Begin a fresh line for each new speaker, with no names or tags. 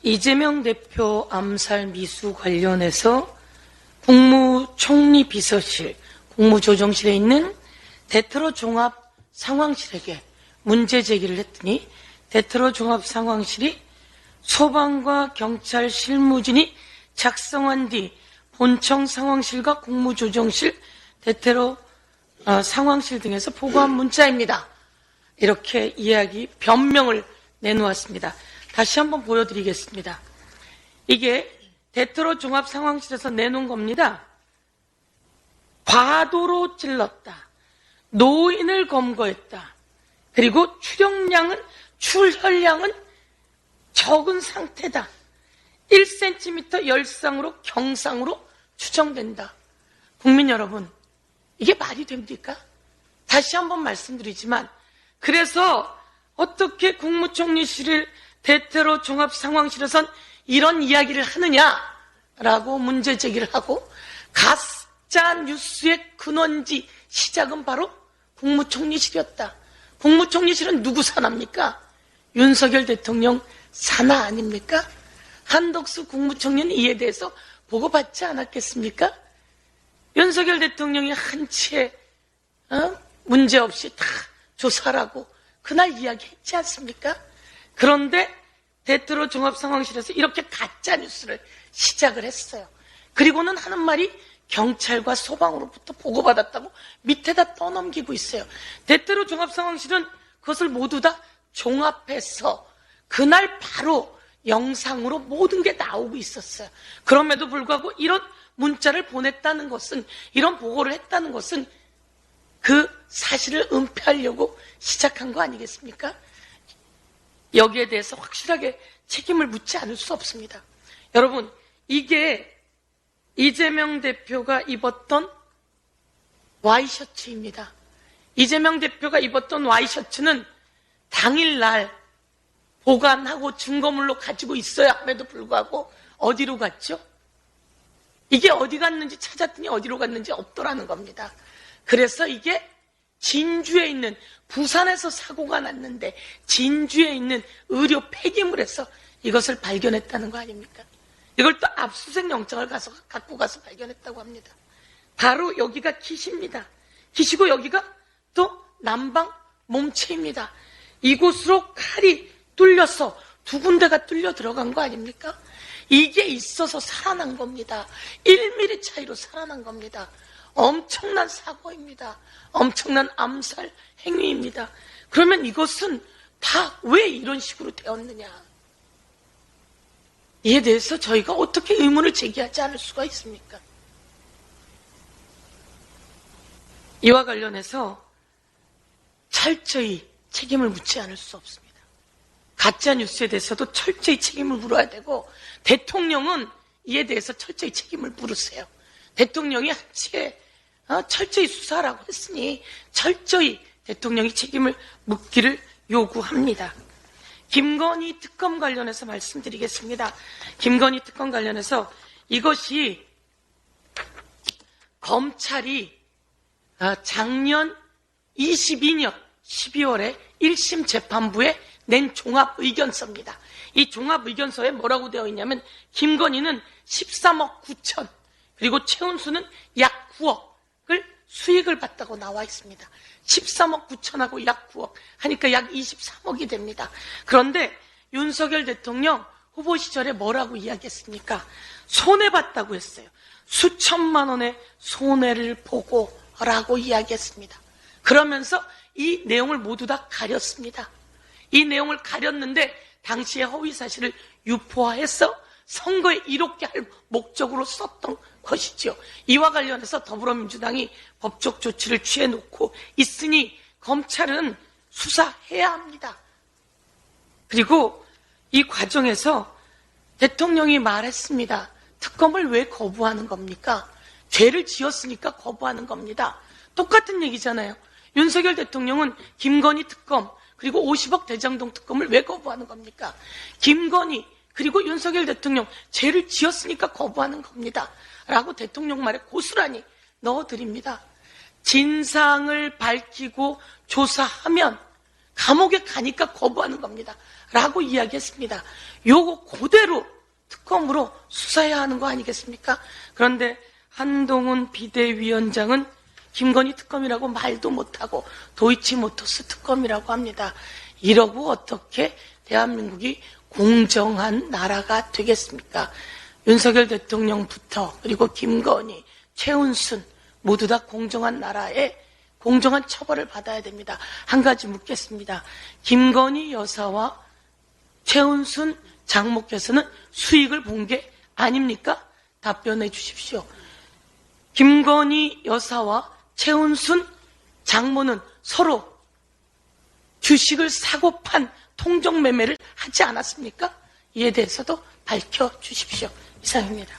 이재명 대표 암살 미수 관련해서 국무총리 비서실, 국무조정실에 있는 대테러 종합 상황실에게 문제 제기를 했더니 대테러 종합 상황실이 소방과 경찰 실무진이 작성한 뒤 본청 상황실과 국무조정실, 대테러 상황실 등에서 보고한 문자입니다. 이렇게 변명을 내놓았습니다. 다시 한번 보여드리겠습니다. 이게 대테러 종합 상황실에서 내놓은 겁니다. 과도로 찔렀다. 노인을 검거했다. 그리고 출혈량은 적은 상태다. 1cm 열상으로 경상으로 추정된다. 국민 여러분, 이게 말이 됩니까? 다시 한번 말씀드리지만, 그래서 어떻게 국무총리실을 대테러 종합상황실에선 이런 이야기를 하느냐라고 문제 제기를 하고, 가짜 뉴스의 근원지 시작은 바로 국무총리실이었다. 국무총리실은 누구 산하입니까? 윤석열 대통령 산하 아닙니까? 한덕수 국무총리는 이에 대해서 보고받지 않았겠습니까? 윤석열 대통령이 한치의 문제없이 다 조사라고 그날 이야기했지 않습니까? 그런데 대테러 종합상황실에서 이렇게 가짜뉴스를 시작을 했어요. 그리고는 하는 말이 경찰과 소방으로부터 보고받았다고 밑에다 떠넘기고 있어요. 대테러 종합상황실은 그것을 모두 다 종합해서 그날 바로 영상으로 모든 게 나오고 있었어요. 그럼에도 불구하고 이런 문자를 보냈다는 것은, 이런 보고를 했다는 것은 그 사실을 은폐하려고 시작한 거 아니겠습니까? 여기에 대해서 확실하게 책임을 묻지 않을 수 없습니다. 여러분, 이게 이재명 대표가 입었던 와이셔츠입니다. 이재명 대표가 입었던 와이셔츠는 당일날 보관하고 증거물로 가지고 있어야 함에도 불구하고 어디로 갔죠? 이게 어디 갔는지 찾았더니 어디로 갔는지 없더라는 겁니다. 그래서 이게 진주에 있는, 부산에서 사고가 났는데 진주에 있는 의료 폐기물에서 이것을 발견했다는 거 아닙니까? 이걸 또 압수수색 영장을 갖고 가서 발견했다고 합니다. 바로 여기가 기시입니다. 기시고 여기가 또 남방 몸체입니다. 이곳으로 칼이 뚫려서 두 군데가 뚫려 들어간 거 아닙니까? 이게 있어서 살아난 겁니다. 1mm 차이로 살아난 겁니다. 엄청난 사고입니다. 엄청난 암살 행위입니다. 그러면 이것은 다 왜 이런 식으로 되었느냐? 이에 대해서 저희가 어떻게 의문을 제기하지 않을 수가 있습니까? 이와 관련해서 철저히 책임을 묻지 않을 수 없습니다. 가짜뉴스에 대해서도 철저히 책임을 물어야 되고, 대통령은 이에 대해서 철저히 책임을 물으세요. 대통령이 한치에 철저히 수사라고 했으니 철저히 대통령이 책임을 묻기를 요구합니다. 김건희 특검 관련해서 말씀드리겠습니다. 김건희 특검 관련해서 이것이 검찰이 작년 22년 12월에 1심 재판부에 낸 종합의견서입니다. 이 종합의견서에 뭐라고 되어 있냐면, 김건희는 13억 9천, 그리고 최은수는 약 9억을 수익을 봤다고 나와 있습니다. 13억 9천하고 약 9억 하니까 약 23억이 됩니다. 그런데 윤석열 대통령 후보 시절에 뭐라고 이야기했습니까? 손해봤다고 했어요. 수천만 원의 손해를 보고라고 이야기했습니다. 그러면서 이 내용을 모두 다 가렸습니다. 이 내용을 가렸는데 당시의 허위사실을 유포화해서 선거에 이롭게 할 목적으로 썼던 것이죠. 이와 관련해서 더불어민주당이 법적 조치를 취해놓고 있으니 검찰은 수사해야 합니다. 그리고 이 과정에서 대통령이 말했습니다. 특검을 왜 거부하는 겁니까? 죄를 지었으니까 거부하는 겁니다. 똑같은 얘기잖아요. 윤석열 대통령은 김건희 특검, 그리고 50억 대장동 특검을 왜 거부하는 겁니까? 김건희 그리고 윤석열 대통령 죄를 지었으니까 거부하는 겁니다. 라고 대통령 말에 고스란히 넣어드립니다. 진상을 밝히고 조사하면 감옥에 가니까 거부하는 겁니다. 라고 이야기했습니다. 요거 그대로 특검으로 수사해야 하는 거 아니겠습니까? 그런데 한동훈 비대위원장은 김건희 특검이라고 말도 못하고 도이치모터스 특검이라고 합니다. 이러고 어떻게 대한민국이 공정한 나라가 되겠습니까? 윤석열 대통령부터 그리고 김건희, 최은순 모두 다 공정한 나라에 공정한 처벌을 받아야 됩니다. 한 가지 묻겠습니다. 김건희 여사와 최은순 장모께서는 수익을 본 게 아닙니까? 답변해 주십시오. 김건희 여사와 최은순 장모는 서로 주식을 사고 판 통정 매매를 하지 않았습니까? 이에 대해서도 밝혀 주십시오. 이상입니다.